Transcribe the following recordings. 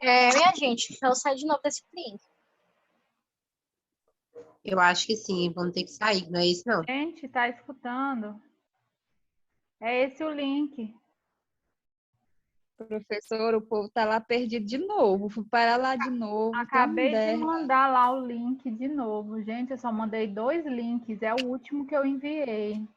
Minha gente, eu saio de novo desse link. Eu acho que sim, vamos ter que sair, não é isso não? Gente, tá escutando? É esse o link. Professor, o povo tá lá perdido de novo. Fui parar lá de novo. Acabei de mandar lá o link de novo. Gente, eu só mandei 2 links. É o último que eu enviei.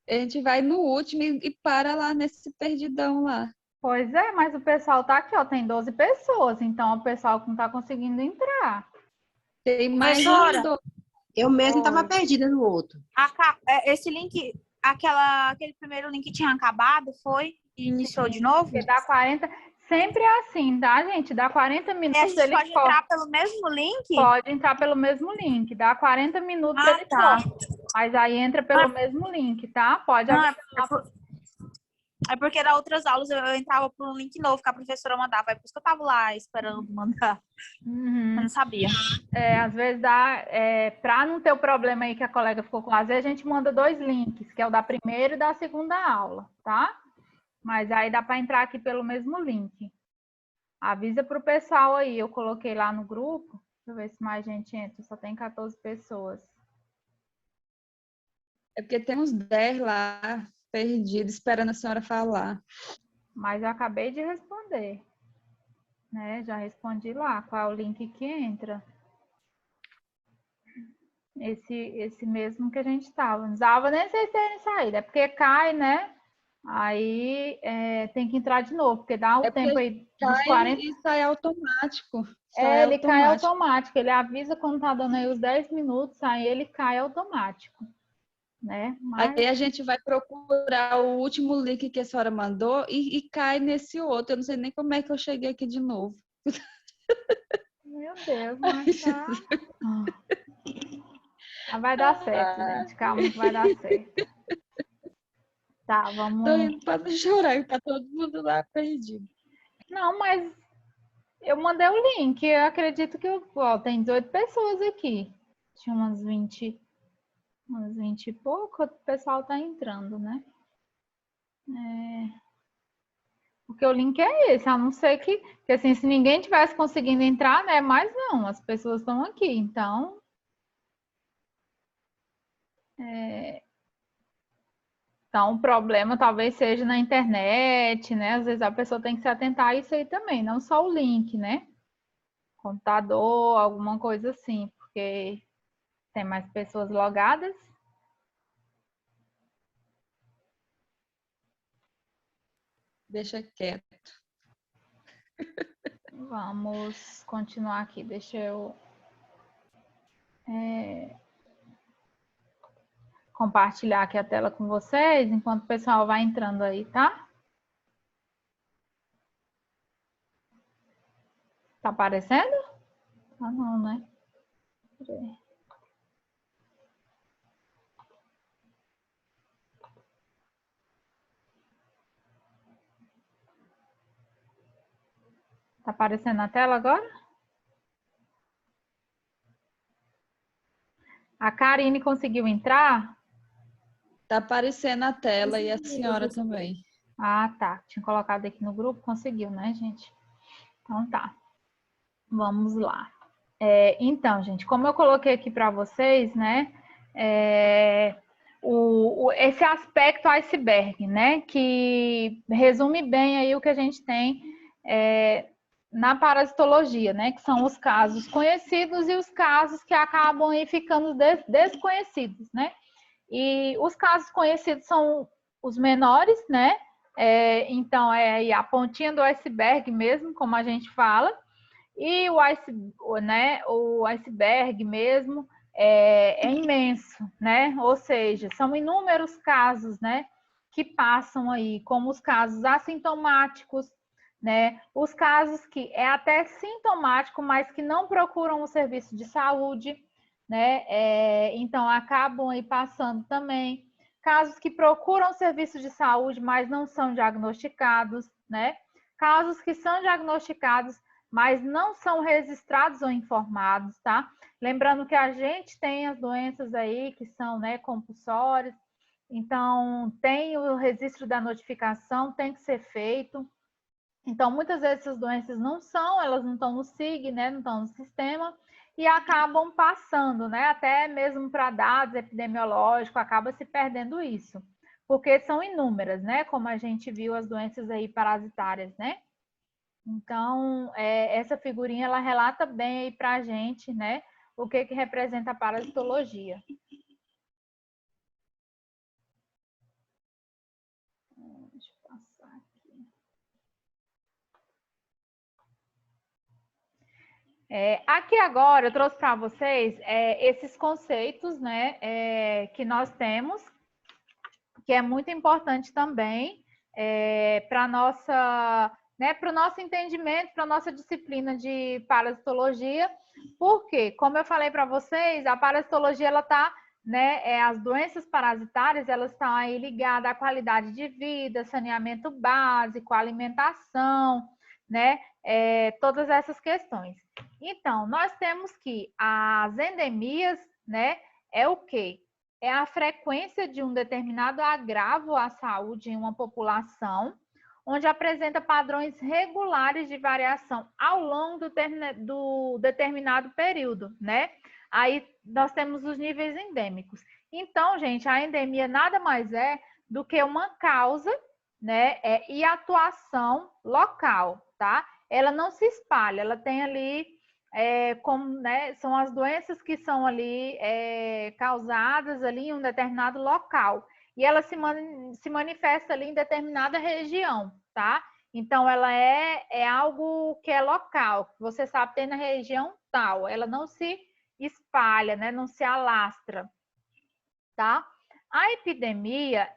A gente vai no último e para lá nesse perdidão lá. Pois é, mas o pessoal tá aqui, ó. Tem 12 pessoas. Então, o pessoal que não tá conseguindo entrar. Tem mais Professora, uns dois. Eu mesmo estava Oi. perdida no outro. esse link, aquele primeiro link tinha acabado, foi? E iniciou de novo? Porque dá 40... Sempre é assim, tá, gente? Dá 40 E a minutos, gente ele pode entrar pelo mesmo link? pode entrar pelo mesmo link. Dá 40 minutos, Ah, ele tá. corta. Mas aí entra pelo mesmo link, tá? Pode Não, avisar lá. é porque nas outras aulas eu entrava por um link novo que a professora mandava. É por isso que eu tava lá esperando mandar. Eu não sabia. Às vezes dá, para não ter o problema aí que a colega ficou com, às vezes a gente manda 2 links, que é o da primeira e da segunda aula, tá? Mas aí dá para entrar aqui pelo mesmo link. Avisa para o pessoal aí, eu coloquei lá no grupo. Deixa eu ver se mais gente entra, só tem 14 pessoas. É porque tem uns 10 lá perdidos esperando a senhora falar. Mas eu acabei de responder, né? Já respondi lá qual é o link que entra. Esse mesmo que a gente estava. Não usava nem sei se tem saída, é porque cai, né? Aí tem que entrar de novo, porque dá o tempo aí dos 40. E sai automático. Ele cai automático. Ele avisa quando tá dando aí os 10 minutos, aí ele cai automático, né? Aí a gente vai procurar o último link que a senhora mandou e cai nesse outro. Eu não sei nem como é que eu cheguei aqui de novo. Meu Deus, mas tá. Mas vai dar certo, gente. Calma que vai dar certo. Tá, vamos. Tô indo para não chorar, tá todo mundo lá perdido. Não, mas eu mandei o link. Eu acredito que tem 18 pessoas aqui. Tinha umas 20 e pouco, o pessoal tá entrando, né? Porque o link é esse, a não ser que assim, se ninguém tivesse conseguindo entrar, né? Mas não, as pessoas estão aqui, então. Então, o problema talvez seja na internet, né? Às vezes a pessoa tem que se atentar a isso aí também, não só o link, né? Computador, alguma coisa assim, porque tem mais pessoas logadas. Deixa quieto. Vamos continuar aqui. Deixa eu compartilhar aqui a tela com vocês, enquanto o pessoal vai entrando aí, tá? Tá aparecendo? Ah, não, né? Peraí. Tá aparecendo na tela agora? A Karine conseguiu entrar? Tá aparecendo a tela e a senhora também. Ah, tá. Tinha colocado aqui no grupo, conseguiu, né, gente? Então tá. Vamos lá. Então, gente, como eu coloquei aqui para vocês, né? Esse aspecto iceberg, né? Que resume bem aí o que a gente tem na parasitologia, né? Que são os casos conhecidos e os casos que acabam aí ficando desconhecidos, né? E os casos conhecidos são os menores, né? Então, é a pontinha do iceberg mesmo, como a gente fala. E o iceberg mesmo é imenso, né? Ou seja, são inúmeros casos, né? Que passam aí, como os casos assintomáticos, né? Os casos que é até sintomático, mas que não procuram o serviço de saúde, né? Então acabam aí passando também casos que procuram o serviço de saúde, mas não são diagnosticados, né? Casos que são diagnosticados, mas não são registrados ou informados, tá? Lembrando que a gente tem as doenças aí que são, né, compulsórias, então tem o registro da notificação, tem que ser feito. Então, muitas vezes essas doenças elas não estão no SIG, né? Não estão no sistema e acabam passando, né? Até mesmo para dados epidemiológicos, acaba se perdendo isso, porque são inúmeras, né? Como a gente viu as doenças aí parasitárias, né? Então, essa figurinha, ela relata bem aí para a gente, né? O que representa a parasitologia. Deixa eu passar aqui. Aqui agora eu trouxe para vocês esses conceitos, né, que nós temos, que é muito importante também para nossa, né, para o nosso entendimento, para a nossa disciplina de parasitologia, porque, como eu falei para vocês, a parasitologia ela está, né, as doenças parasitárias elas estão aí ligadas à qualidade de vida, saneamento básico, alimentação, né, todas essas questões. Então, nós temos que as endemias, né, é o quê? É a frequência de um determinado agravo à saúde em uma população, onde apresenta padrões regulares de variação ao longo do determinado período, né? Aí nós temos os níveis endêmicos. Então, gente, a endemia nada mais é do que uma causa, né, e atuação local, tá? Ela não se espalha, ela tem ali como, né, são as doenças que são ali causadas ali em um determinado local e ela se manifesta ali em determinada região, tá? Então ela é algo que é local, você sabe tem na região tal, ela não se espalha, né? Não se alastra, tá? A epidemia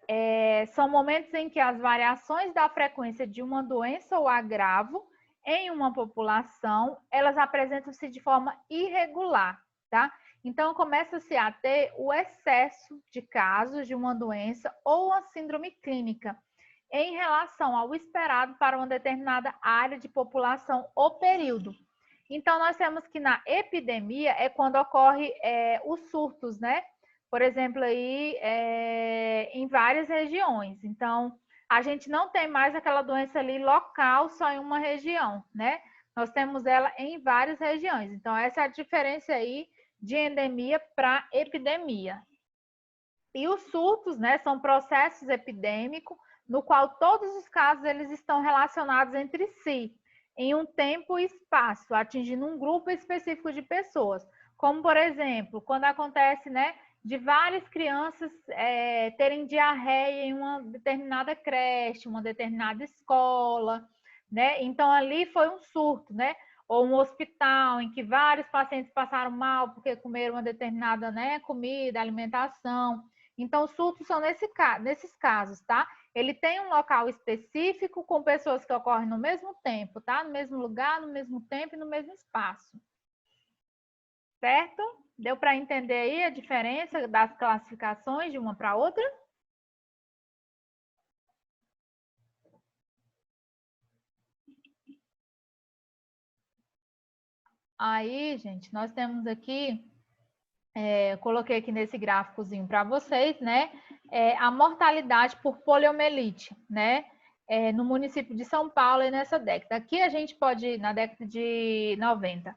são momentos em que as variações da frequência de uma doença ou agravo em uma população, elas apresentam-se de forma irregular, tá? Então, começa-se a ter o excesso de casos de uma doença ou uma síndrome clínica em relação ao esperado para uma determinada área de população ou período. Então, nós temos que na epidemia é quando ocorre os surtos, né? Por exemplo, aí em várias regiões. Então, a gente não tem mais aquela doença ali local só em uma região, né? Nós temos ela em várias regiões. Então, essa é a diferença aí de endemia para epidemia. E os surtos, né, são processos epidêmicos no qual todos os casos eles estão relacionados entre si em um tempo e espaço, atingindo um grupo específico de pessoas. Como, por exemplo, quando acontece, né, de várias crianças terem diarreia em uma determinada creche, uma determinada escola, né? Então, ali foi um surto, né? Ou um hospital em que vários pacientes passaram mal porque comeram uma determinada, né, comida, alimentação. Então, os surtos são nesses casos, tá? Ele tem um local específico com pessoas que ocorrem no mesmo tempo, tá? No mesmo lugar, no mesmo tempo e no mesmo espaço. Certo? Deu para entender aí a diferença das classificações de uma para outra? Aí, gente, nós temos aqui, coloquei aqui nesse gráficozinho para vocês, né? A mortalidade por poliomielite, né? No município de São Paulo e nessa década. Aqui a gente pode, na década de 90,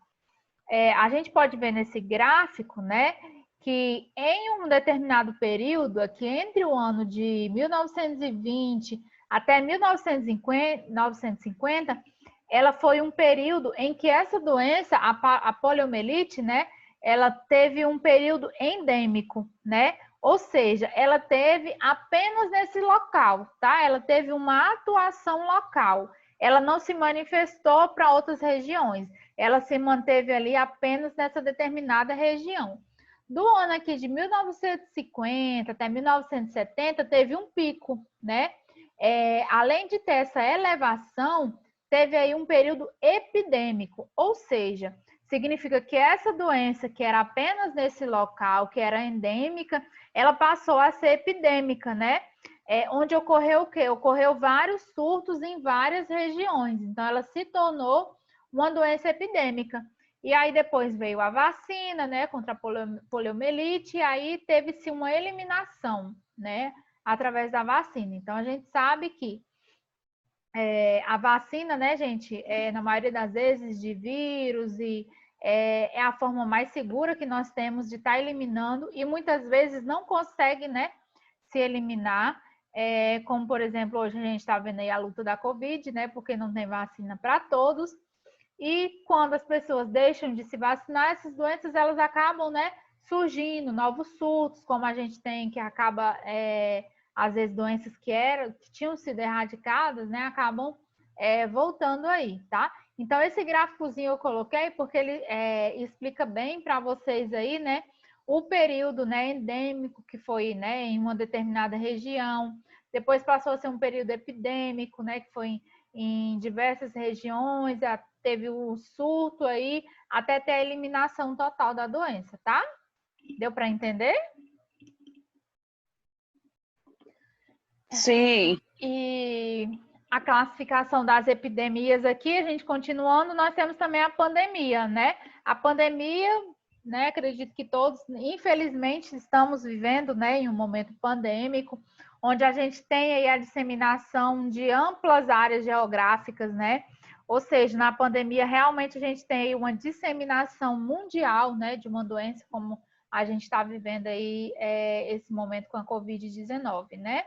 a gente pode ver nesse gráfico, né? Que em um determinado período, aqui entre o ano de 1920 até 1950, ela foi um período em que essa doença, a poliomielite, né? Ela teve um período endêmico, né? Ou seja, ela teve apenas nesse local, tá? Ela teve uma atuação local. Ela não se manifestou para outras regiões. Ela se manteve ali apenas nessa determinada região. Do ano aqui de 1950 até 1970, teve um pico, né? Além de ter essa elevação, teve aí um período epidêmico, ou seja, significa que essa doença que era apenas nesse local, que era endêmica, ela passou a ser epidêmica, né? Onde ocorreu o quê? Ocorreu vários surtos em várias regiões, então ela se tornou uma doença epidêmica. E aí depois veio a vacina, né, contra a poliomielite, e aí teve-se uma eliminação, né, através da vacina. Então a gente sabe que a vacina, né, gente, na maioria das vezes de vírus é a forma mais segura que nós temos de estar eliminando e muitas vezes não consegue, né, se eliminar, como por exemplo hoje a gente está vendo aí a luta da Covid, né, porque não tem vacina para todos e quando as pessoas deixam de se vacinar, essas doenças elas acabam, né, surgindo, novos surtos, como a gente tem que acaba às vezes doenças que tinham sido erradicadas, né, acabam voltando aí, tá? Então esse gráficozinho eu coloquei porque ele explica bem para vocês aí, né, o período, né, endêmico que foi, né, em uma determinada região, depois passou a ser um período epidêmico, né, que foi em diversas regiões, teve o surto aí, até ter a eliminação total da doença, tá? Deu para entender? Sim. E a classificação das epidemias aqui, a gente continuando, nós temos também a pandemia, né? A pandemia, né, acredito que todos, infelizmente, estamos vivendo, né, em um momento pandêmico, onde a gente tem aí a disseminação de amplas áreas geográficas, né? Ou seja, na pandemia, realmente a gente tem uma disseminação mundial, né, de uma doença como a gente está vivendo aí esse momento com a Covid-19, né?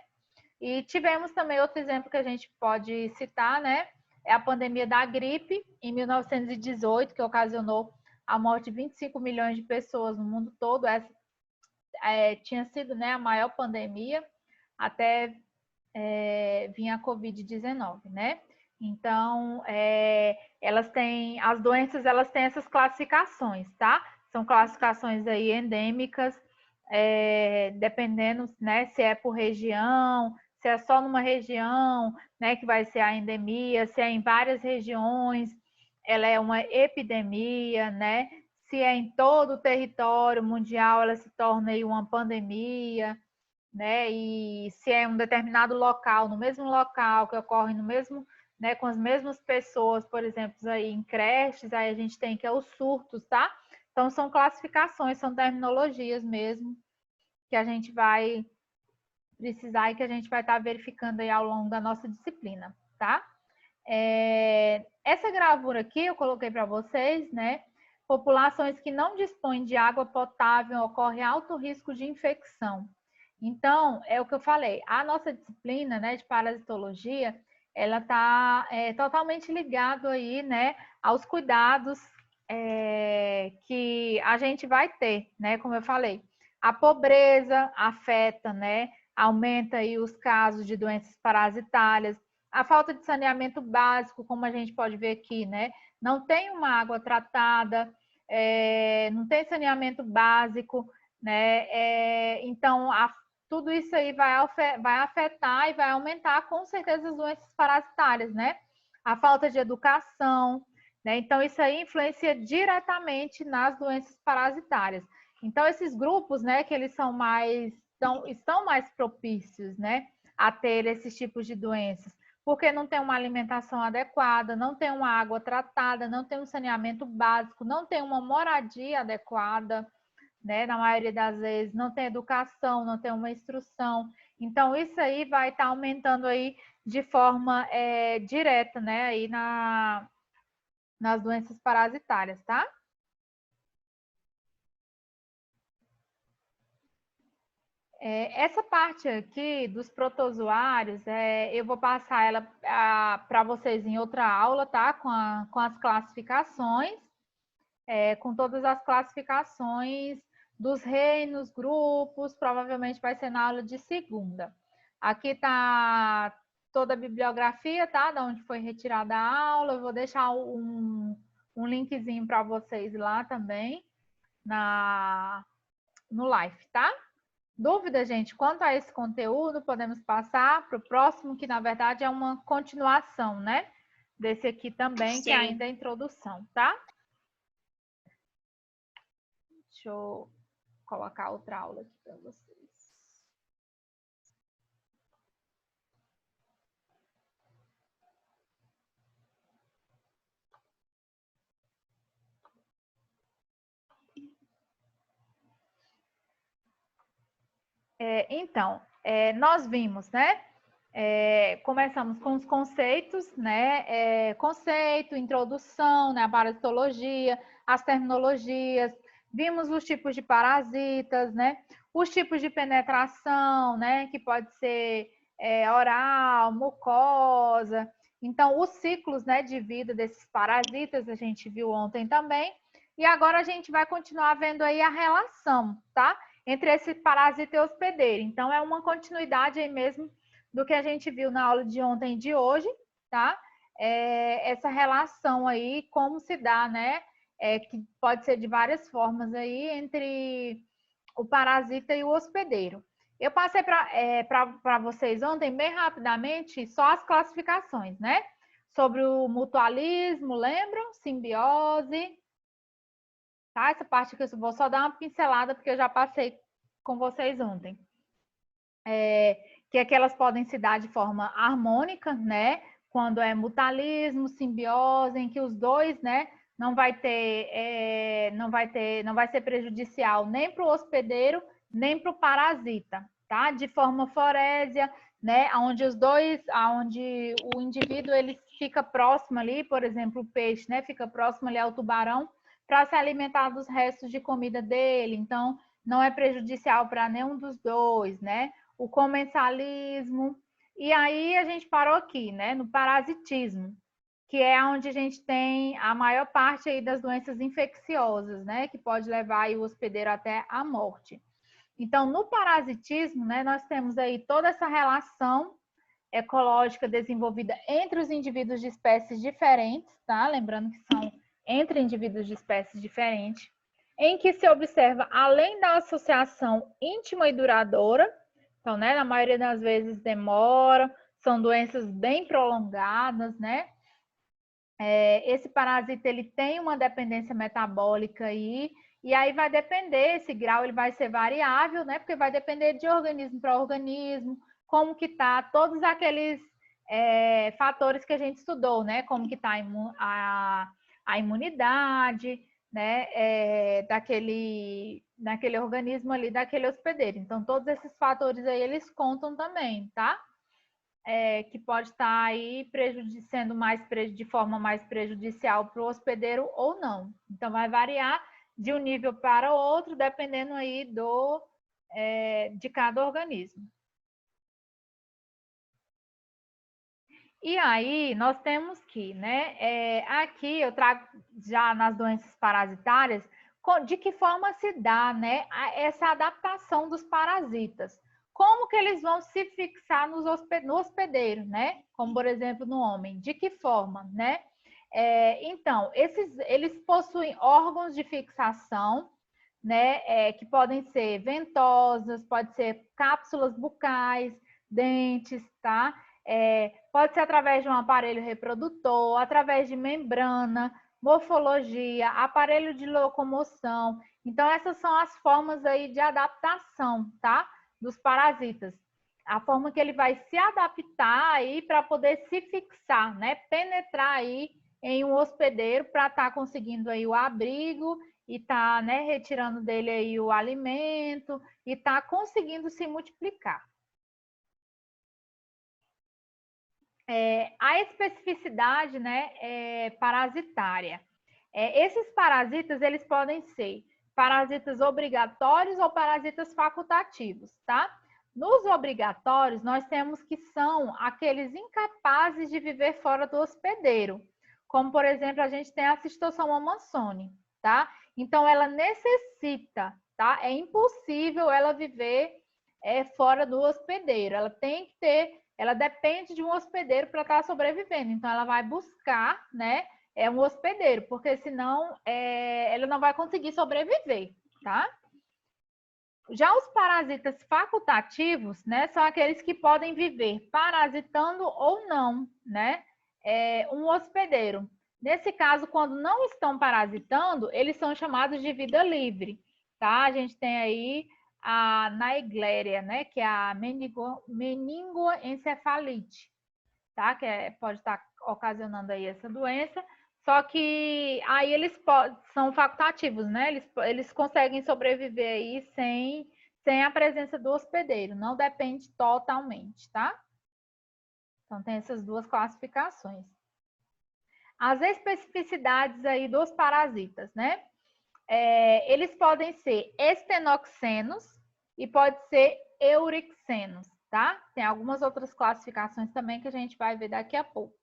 E tivemos também outro exemplo que a gente pode citar, né? É a pandemia da gripe, em 1918, que ocasionou a morte de 25 milhões de pessoas no mundo todo. Essa tinha sido, né, a maior pandemia até vir a Covid-19, né? Então, as doenças, elas têm essas classificações, tá? São classificações aí endêmicas, dependendo, né, se é por região, se é só numa região, né, que vai ser a endemia, se é em várias regiões, ela é uma epidemia, né? Se é em todo o território mundial, ela se torna aí uma pandemia, né? E se é um determinado local, no mesmo local que ocorre no mesmo, né, com as mesmas pessoas, por exemplo, aí em creches, aí a gente tem que é os surtos, tá? Então são classificações, são terminologias mesmo que a gente vai precisar e que a gente vai estar verificando aí ao longo da nossa disciplina, tá? Essa gravura aqui eu coloquei para vocês, né? Populações que não dispõem de água potável ocorre alto risco de infecção. Então, é o que eu falei, a nossa disciplina, né, de parasitologia, ela está totalmente ligado aí, né, aos cuidados que a gente vai ter, né, como eu falei. A pobreza afeta, né, aumenta aí os casos de doenças parasitárias, a falta de saneamento básico, como a gente pode ver aqui, né, não tem uma água tratada, não tem saneamento básico, né, então tudo isso aí vai afetar e vai aumentar com certeza as doenças parasitárias, né? A falta de educação, né? Então isso aí influencia diretamente nas doenças parasitárias. Então esses grupos, né, que eles estão mais propícios, né, a ter esses tipos de doenças, porque não tem uma alimentação adequada, não tem uma água tratada, não tem um saneamento básico, não tem uma moradia adequada, né? Na maioria das vezes não tem educação, não tem uma instrução. Então, isso aí vai estar aumentando aí de forma direta, né? Aí nas doenças parasitárias, tá? Essa parte aqui dos protozoários, eu vou passar ela para vocês em outra aula, tá? Com as classificações, com todas as classificações dos reinos, grupos, provavelmente vai ser na aula de segunda. Aqui está toda a bibliografia, tá? Da onde foi retirada a aula. Eu vou deixar um linkzinho para vocês lá também no live, tá? Dúvida, gente, quanto a esse conteúdo, podemos passar para o próximo, que na verdade é uma continuação, né? Desse aqui também, que ainda é a introdução, tá? Deixa eu colocar outra aula aqui para vocês. Então, nós vimos, né? Começamos com os conceitos, né? Conceito, introdução, né? A parasitologia, as terminologias, vimos os tipos de parasitas, né? Os tipos de penetração, né? Que pode ser oral, mucosa. Então, os ciclos, né, de vida desses parasitas a gente viu ontem também. E agora a gente vai continuar vendo aí a relação, tá? Entre esse parasita e hospedeiro. Então, é uma continuidade aí mesmo do que a gente viu na aula de ontem e de hoje, tá? Essa relação aí, como se dá, né? Que pode ser de várias formas aí entre o parasita e o hospedeiro. Eu passei para vocês ontem, bem rapidamente, só as classificações, né? Sobre o mutualismo, lembram? Simbiose. Tá? Essa parte aqui eu vou só dar uma pincelada, porque eu já passei com vocês ontem. Que é que elas podem se dar de forma harmônica, né? Quando é mutualismo, simbiose, em que os dois, né? Não vai ser prejudicial nem para o hospedeiro, nem para o parasita, tá? De forma forésia, né? Onde o indivíduo ele fica próximo ali, por exemplo, o peixe, né? Fica próximo ali ao tubarão para se alimentar dos restos de comida dele. Então, não é prejudicial para nenhum dos dois, né? O comensalismo. E aí a gente parou aqui, né? No parasitismo, que é onde a gente tem a maior parte aí das doenças infecciosas, né? Que pode levar aí o hospedeiro até a morte. Então, no parasitismo, né? Nós temos aí toda essa relação ecológica desenvolvida entre os indivíduos de espécies diferentes, tá? Lembrando que são entre indivíduos de espécies diferentes, em que se observa, além da associação íntima e duradoura, então, né, na maioria das vezes demora, são doenças bem prolongadas, né? Esse parasita, ele tem uma dependência metabólica aí, e aí vai depender, esse grau ele vai ser variável, né? Porque vai depender de organismo para organismo, como que tá, todos aqueles fatores que a gente estudou, né? Como que tá a imunidade, né? Daquele organismo ali, daquele hospedeiro. Então, todos esses fatores aí, eles contam também, tá? Que pode estar aí sendo de forma mais prejudicial para o hospedeiro ou não. Então, vai variar de um nível para outro, dependendo aí de cada organismo. E aí, nós temos que, né? Aqui eu trago já nas doenças parasitárias, de que forma se dá, né? Essa adaptação dos parasitas. Como que eles vão se fixar no hospedeiro, né? Como, por exemplo, no homem. De que forma, né? Então, eles possuem órgãos de fixação, né? Que podem ser ventosas, pode ser cápsulas bucais, dentes, tá? Pode ser através de um aparelho reprodutor, através de membrana, morfologia, aparelho de locomoção. Então, essas são as formas aí de adaptação, tá? Dos parasitas. A forma que ele vai se adaptar aí para poder se fixar, né? Penetrar aí em um hospedeiro para estar conseguindo aí o abrigo e tá, né, retirando dele aí o alimento e tá conseguindo se multiplicar. A especificidade, né, parasitária. Esses parasitas, eles podem ser parasitas obrigatórios ou parasitas facultativos, tá? Nos obrigatórios, nós temos que são aqueles incapazes de viver fora do hospedeiro, como, por exemplo, a gente tem a Schistosoma mansoni, tá? Então, ela necessita, tá? É impossível ela viver fora do hospedeiro, ela tem que ter, ela depende de um hospedeiro para estar sobrevivendo, então ela vai buscar, né, um hospedeiro, porque senão ela não vai conseguir sobreviver, tá? Já os parasitas facultativos, né, são aqueles que podem viver parasitando ou não, né, um hospedeiro. Nesse caso, quando não estão parasitando, eles são chamados de vida livre, tá? A gente tem aí a Naegleria, né, que é a meningoencefalite, tá? Que pode estar ocasionando aí essa doença. Só que aí eles são facultativos, né? Eles conseguem sobreviver aí sem a presença do hospedeiro, não depende totalmente, tá? Então, tem essas duas classificações. As especificidades aí dos parasitas, né? Eles podem ser estenoxenos e pode ser eurixenos, tá? Tem algumas outras classificações também que a gente vai ver daqui a pouco.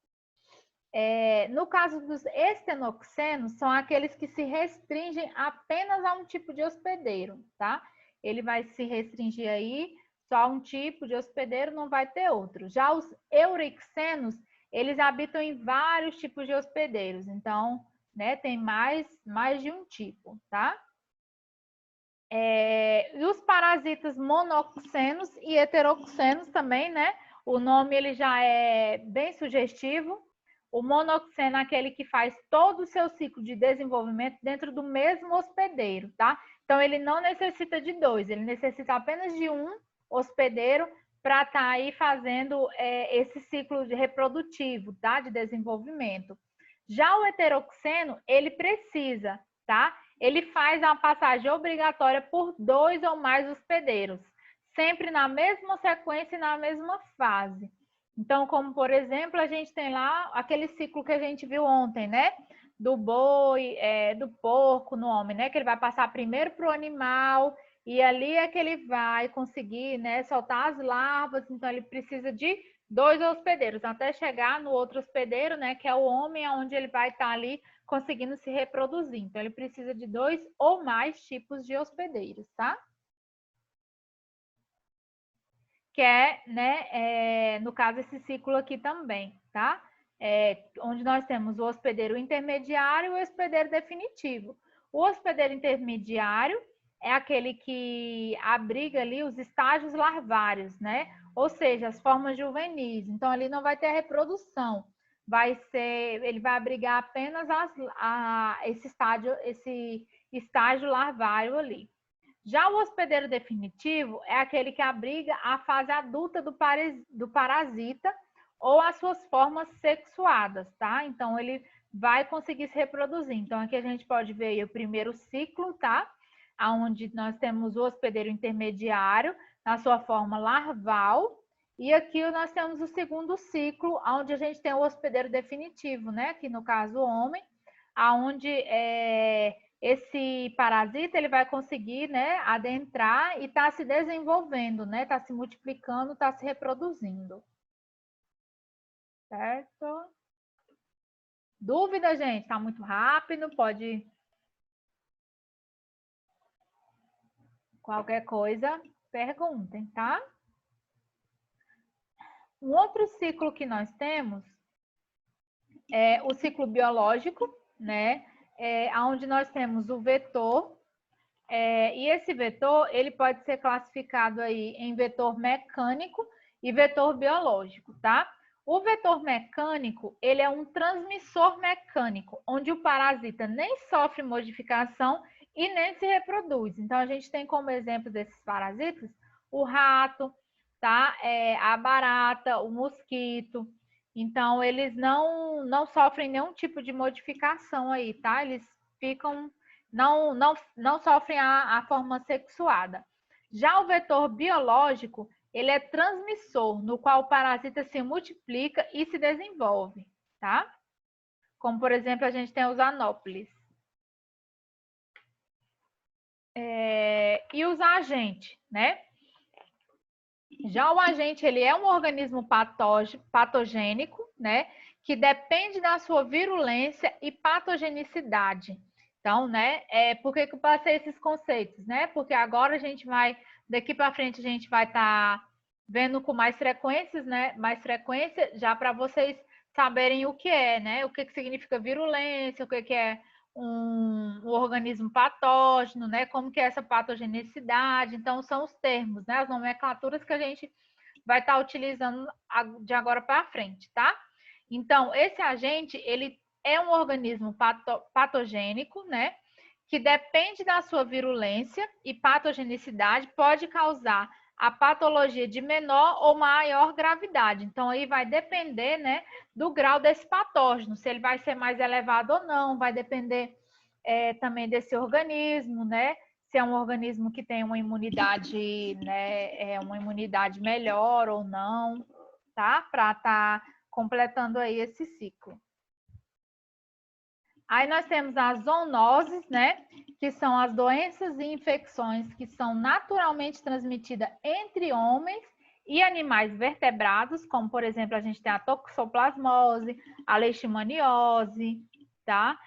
No caso dos estenoxenos, são aqueles que se restringem apenas a um tipo de hospedeiro, tá? Ele vai se restringir aí só a um tipo de hospedeiro, não vai ter outro. Já os eurixenos, eles habitam em vários tipos de hospedeiros, então, né, tem mais de um tipo, tá? E os parasitas monoxenos e heteroxenos também, né? O nome ele já é bem sugestivo. O monoxeno é aquele que faz todo o seu ciclo de desenvolvimento dentro do mesmo hospedeiro, tá? Então, ele não necessita de dois, ele necessita apenas de um hospedeiro para estar aí fazendo esse ciclo reprodutivo, tá? De desenvolvimento. Já o heteroxeno, ele precisa, tá? Ele faz a passagem obrigatória por 2 ou mais hospedeiros, sempre na mesma sequência e na mesma fase. Então, como por exemplo, a gente tem lá aquele ciclo que a gente viu ontem, né? Do boi, do porco no homem, né? Que ele vai passar primeiro para o animal e ali é que ele vai conseguir, né, soltar as larvas. Então, ele precisa de 2 hospedeiros até chegar no outro hospedeiro, né? Que é o homem, onde ele vai estar ali conseguindo se reproduzir. Então, ele precisa de 2 ou mais tipos de hospedeiros, tá? Que né, no caso, esse ciclo aqui também, tá? Onde nós temos o hospedeiro intermediário e o hospedeiro definitivo. O hospedeiro intermediário é aquele que abriga ali os estágios larvários, né? Ou seja, as formas juvenis. Então, ali não vai ter reprodução. Ele vai abrigar apenas esse estágio larvário ali. Já o hospedeiro definitivo é aquele que abriga a fase adulta do parasita ou as suas formas sexuadas, tá? Então, ele vai conseguir se reproduzir. Então, aqui a gente pode ver aí o primeiro ciclo, tá? Onde nós temos o hospedeiro intermediário na sua forma larval. E aqui nós temos o segundo ciclo, onde a gente tem o hospedeiro definitivo, né? Aqui no caso, o homem, onde esse parasita ele vai conseguir, né, adentrar e tá se desenvolvendo, né? Tá se multiplicando, tá se reproduzindo. Certo? Dúvida, gente? Tá muito rápido, pode... Qualquer coisa, perguntem, tá? Um outro ciclo que nós temos é o ciclo biológico, né? Onde nós temos o vetor, e esse vetor ele pode ser classificado aí em vetor mecânico e vetor biológico, tá? O vetor mecânico, ele é um transmissor mecânico, onde o parasita nem sofre modificação e nem se reproduz. Então, a gente tem como exemplo desses parasitas o rato, tá? A barata, o mosquito. Então, eles não sofrem nenhum tipo de modificação aí, tá? Eles ficam, não sofrem a forma sexuada. Já o vetor biológico, ele é transmissor, no qual o parasita se multiplica e se desenvolve, tá? Como, por exemplo, a gente tem os anópolis. E os agentes, né? Já o agente, ele é um organismo patogênico, né? Que depende da sua virulência e patogenicidade. Então, né? Por que eu passei esses conceitos, né? Porque agora a gente vai, daqui para frente, a gente vai estar vendo com mais frequências, né? Mais frequência, já para vocês saberem o que é, né? O que significa virulência, o que é um organismo patógeno, né? Como que é essa patogenicidade. Então, são os termos, né? As nomenclaturas que a gente vai estar utilizando de agora para frente, tá? Então, esse agente, ele é um organismo patogênico, né? Que depende da sua virulência e patogenicidade, pode causar a patologia de menor ou maior gravidade. Então, aí vai depender, né, do grau desse patógeno, se ele vai ser mais elevado ou não, vai depender também desse organismo, né? Se é um organismo que tem uma imunidade, né, uma imunidade melhor ou não. tá? Para estar completando aí esse ciclo. Aí nós temos as zoonoses, né? Que são as doenças e infecções que são naturalmente transmitidas entre homens e animais vertebrados, como, por exemplo, a gente tem a toxoplasmose, a leishmaniose, tá?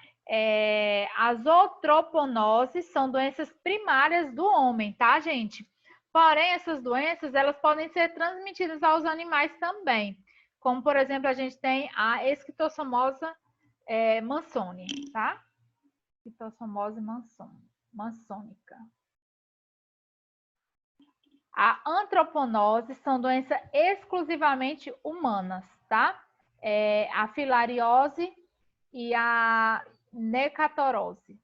As zootroponoses são doenças primárias do homem, tá, gente? Porém, essas doenças, elas podem ser transmitidas aos animais também. Como, por exemplo, a gente tem a esquistossomose mansoni, tá? Esquistossomose mansônica. A antroponose são doenças exclusivamente humanas, tá? A filariose e a necatorose.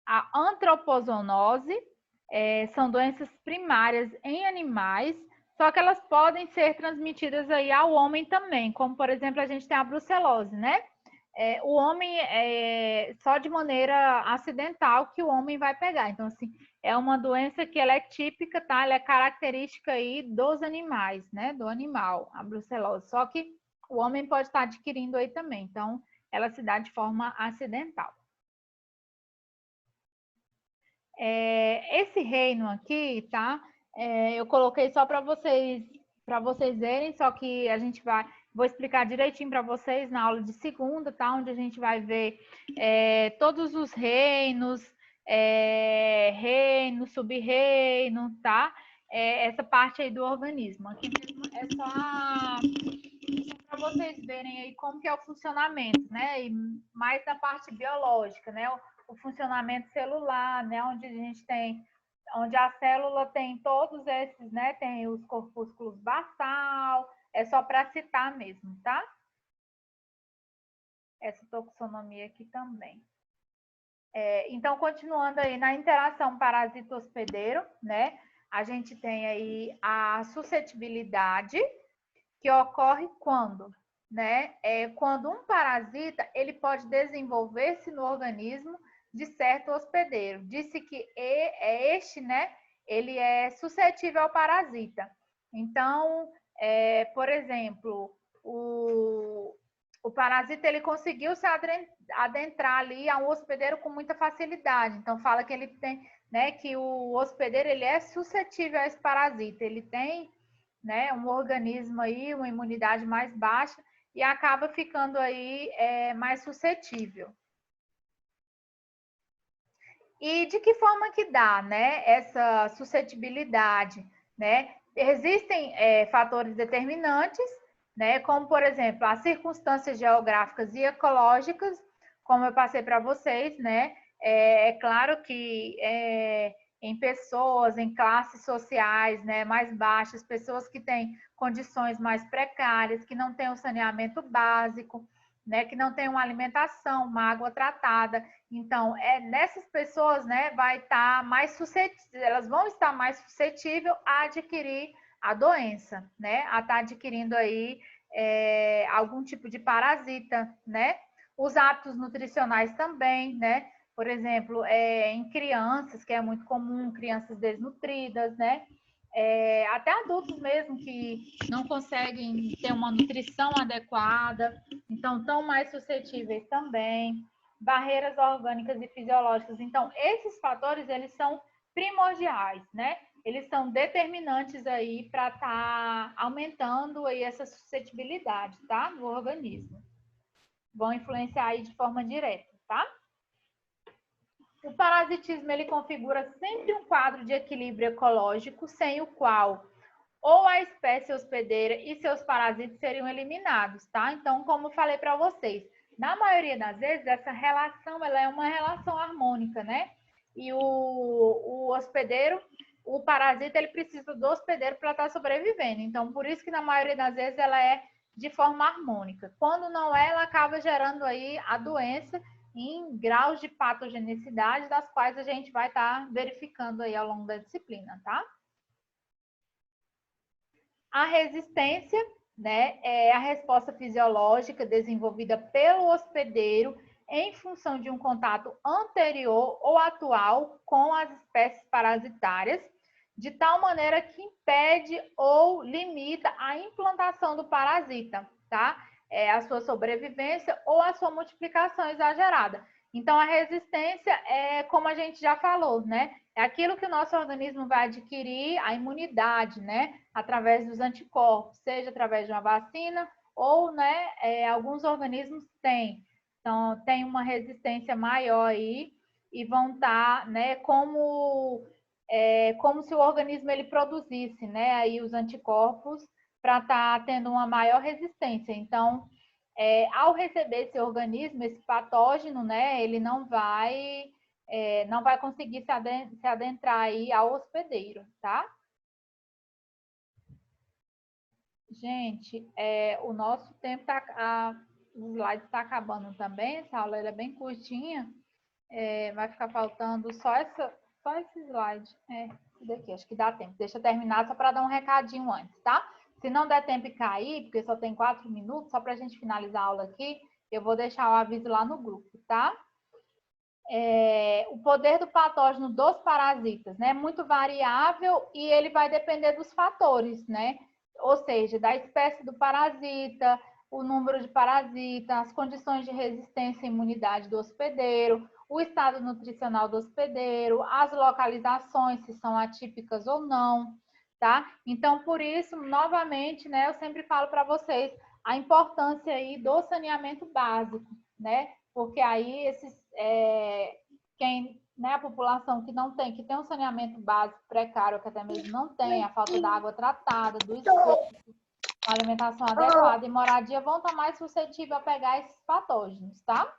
A antropozoonose são doenças primárias em animais, só que elas podem ser transmitidas aí ao homem também, como, por exemplo, a gente tem a brucelose, né? O homem, só de maneira acidental que o homem vai pegar. Então, assim, é uma doença que ela é típica, tá? Ela é característica aí dos animais, né? Do animal, a brucelose. Só que o homem pode estar adquirindo aí também. Então, ela se dá de forma acidental. Esse reino aqui, tá? Eu coloquei só para vocês verem, só que a gente vou explicar direitinho para vocês na aula de segunda, tá? Onde a gente vai ver todos os reinos, reino, sub-reino, tá? Essa parte aí do organismo. Aqui mesmo é só para vocês verem aí como que é o funcionamento, né? E mais da parte biológica, né? O funcionamento celular, né? Onde a célula tem todos esses, né? Tem os corpúsculos basal, é só para citar mesmo, tá? Essa taxonomia aqui também. Então, continuando aí na interação parasito-hospedeiro, né? A gente tem aí a suscetibilidade, que ocorre quando, né? Quando um parasita, ele pode desenvolver-se no organismo de certo hospedeiro. Disse que este, né? Ele é suscetível ao parasita. Então, por exemplo, o parasita, ele conseguiu se adentrar ali a um hospedeiro com muita facilidade. Então, fala que ele tem, né? Que o hospedeiro, ele é suscetível a esse parasita. Ele tem, né, um organismo aí, uma imunidade mais baixa e acaba ficando aí mais suscetível. E de que forma que dá, né, essa suscetibilidade, né? Existem fatores determinantes, né, como, por exemplo, as circunstâncias geográficas e ecológicas, como eu passei para vocês, né? É claro que em pessoas, em classes sociais, né, mais baixas, pessoas que têm condições mais precárias, que não têm um saneamento básico, né, que não têm uma alimentação, uma água tratada. Então, nessas pessoas, né, vai estar mais suscetível, elas vão estar mais suscetíveis a adquirir a doença, né, a estar adquirindo aí algum tipo de parasita, né? Os hábitos nutricionais também, né? Por exemplo, em crianças, que é muito comum, crianças desnutridas, né? Até adultos mesmo que não conseguem ter uma nutrição adequada, então estão mais suscetíveis também. Barreiras orgânicas e fisiológicas. Então, esses fatores, eles são primordiais, né? Eles são determinantes aí para estar aumentando aí essa suscetibilidade, tá? Do organismo. Vão influenciar aí de forma direta, tá? O parasitismo, ele configura sempre um quadro de equilíbrio ecológico, sem o qual ou a espécie hospedeira e seus parasitas seriam eliminados, tá? Então, como eu falei para vocês, na maioria das vezes, essa relação, ela é uma relação harmônica, né? E o hospedeiro, o parasita, ele precisa do hospedeiro para estar sobrevivendo. Então, por isso que na maioria das vezes ela é de forma harmônica. Quando não é, ela acaba gerando aí a doença em graus de patogenicidade, das quais a gente vai estar verificando aí ao longo da disciplina, tá? A resistência, né, é a resposta fisiológica desenvolvida pelo hospedeiro em função de um contato anterior ou atual com as espécies parasitárias, de tal maneira que impede ou limita a implantação do parasita, tá? A sua sobrevivência ou a sua multiplicação exagerada. Então, a resistência é, como a gente já falou, né? É aquilo que o nosso organismo vai adquirir, a imunidade, né? Através dos anticorpos, seja através de uma vacina ou, né, alguns organismos têm. Então, tem uma resistência maior aí e vão estar, né, como se o organismo ele produzisse, né, aí os anticorpos para estar tendo uma maior resistência. Então, ao receber esse organismo, esse patógeno, né, ele não vai conseguir se adentrar aí ao hospedeiro, tá? Gente, o nosso tempo os slides está acabando também, essa aula é bem curtinha, vai ficar faltando só esse slide, esse daqui, acho que dá tempo. Deixa eu terminar só para dar um recadinho antes, tá? Se não der tempo de cair, porque só tem 4 minutos, só para a gente finalizar a aula aqui, eu vou deixar o aviso lá no grupo, tá? O poder do patógeno dos parasitas, né? É muito variável e ele vai depender dos fatores, né? Ou seja, da espécie do parasita, o número de parasitas, as condições de resistência e imunidade do hospedeiro, o estado nutricional do hospedeiro, as localizações, se são atípicas ou não, tá? Então, por isso, novamente, né, eu sempre falo para vocês a importância aí do saneamento básico, né? Porque aí a população que não tem, que tem um saneamento básico precário, que até mesmo não tem, a falta da água tratada, do esgoto, uma alimentação adequada e moradia, vão estar mais suscetíveis a pegar esses patógenos, tá?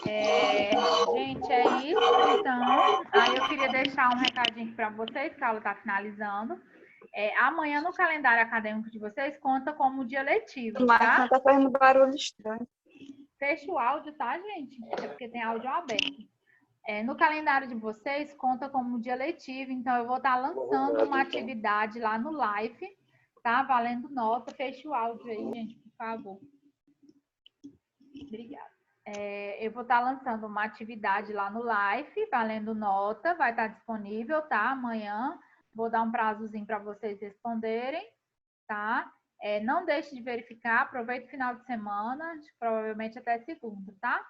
Gente, é isso. Então, aí eu queria deixar um recadinho para vocês, que a aula está finalizando. Amanhã, no calendário acadêmico de vocês, conta como dia letivo, Mas tá? não tá fazendo barulho estranho. Fecha o áudio, tá, gente? É porque tem áudio aberto. No calendário de vocês, conta como dia letivo, então eu vou estar lançando uma atividade lá no Live, tá? Valendo nota. Fecha o áudio aí, gente, por favor. Obrigada. Eu vou estar lançando uma atividade lá no Live, valendo nota, vai estar disponível, tá? Amanhã. Vou dar um prazozinho para vocês responderem, tá? Não deixe de verificar, aproveite o final de semana, provavelmente até segunda, tá?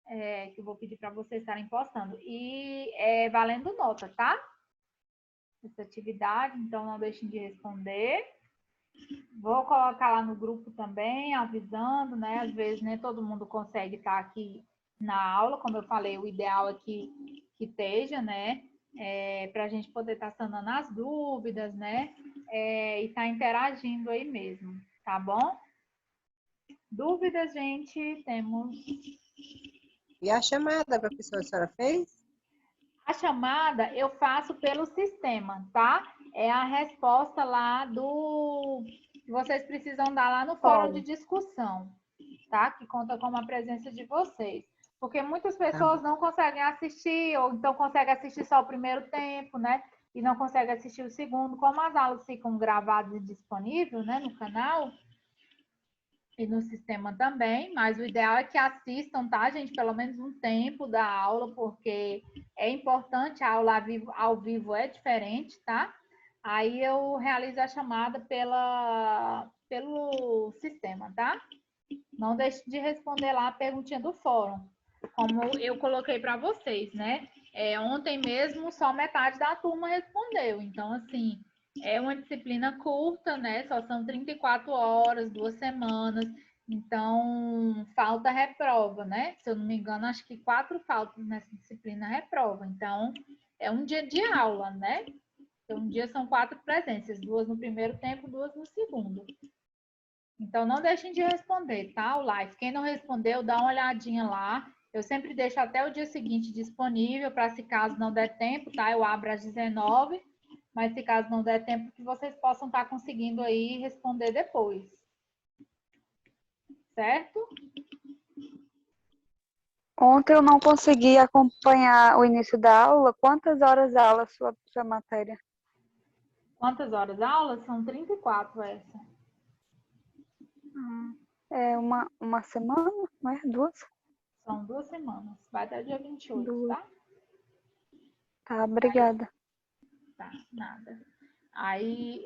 Que eu vou pedir para vocês estarem postando. E valendo nota, tá? Essa atividade, então não deixem de responder. Vou colocar lá no grupo também, avisando, né? Às vezes nem todo mundo consegue estar aqui na aula, como eu falei, o ideal é que esteja, né? Para a gente poder estar sanando as dúvidas, né? E estar interagindo aí mesmo, tá bom? Dúvidas, gente, temos. E a chamada, professora, a senhora fez? A chamada eu faço pelo sistema, tá? É a resposta lá que vocês precisam dar lá no fórum de discussão, tá? Que conta com a presença de vocês. Porque muitas pessoas não conseguem assistir, ou então conseguem assistir só o primeiro tempo, né? E não conseguem assistir o segundo. Como as aulas ficam gravadas e disponíveis, né, no canal e no sistema também, mas o ideal é que assistam, tá, gente? Pelo menos um tempo da aula, porque é importante, a aula ao vivo é diferente, tá? Aí eu realizo a chamada pelo sistema, tá? Não deixe de responder lá a perguntinha do fórum, como eu coloquei para vocês, né? Ontem mesmo só metade da turma respondeu, então assim, é uma disciplina curta, né? Só são 34 horas, 2 semanas, então falta reprova, né? Se eu não me engano, acho que 4 faltas nessa disciplina reprova, então é um dia de aula, né? Então, um dia são 4 presenças, 2 no primeiro tempo, 2 no segundo. Então, não deixem de responder, tá? O live. Quem não respondeu, dá uma olhadinha lá. Eu sempre deixo até o dia seguinte disponível, para se caso não der tempo, tá? Eu abro às 19, mas se caso não der tempo, que vocês possam estar conseguindo aí responder depois. Certo? Ontem eu não consegui acompanhar o início da aula. Quantas horas a aula sua matéria? Quantas horas a aula? São 34 essa. É uma semana, não é? 2? São 2 semanas. Vai até o dia 28, 2. tá? Tá, obrigada. Tá, nada. Aí,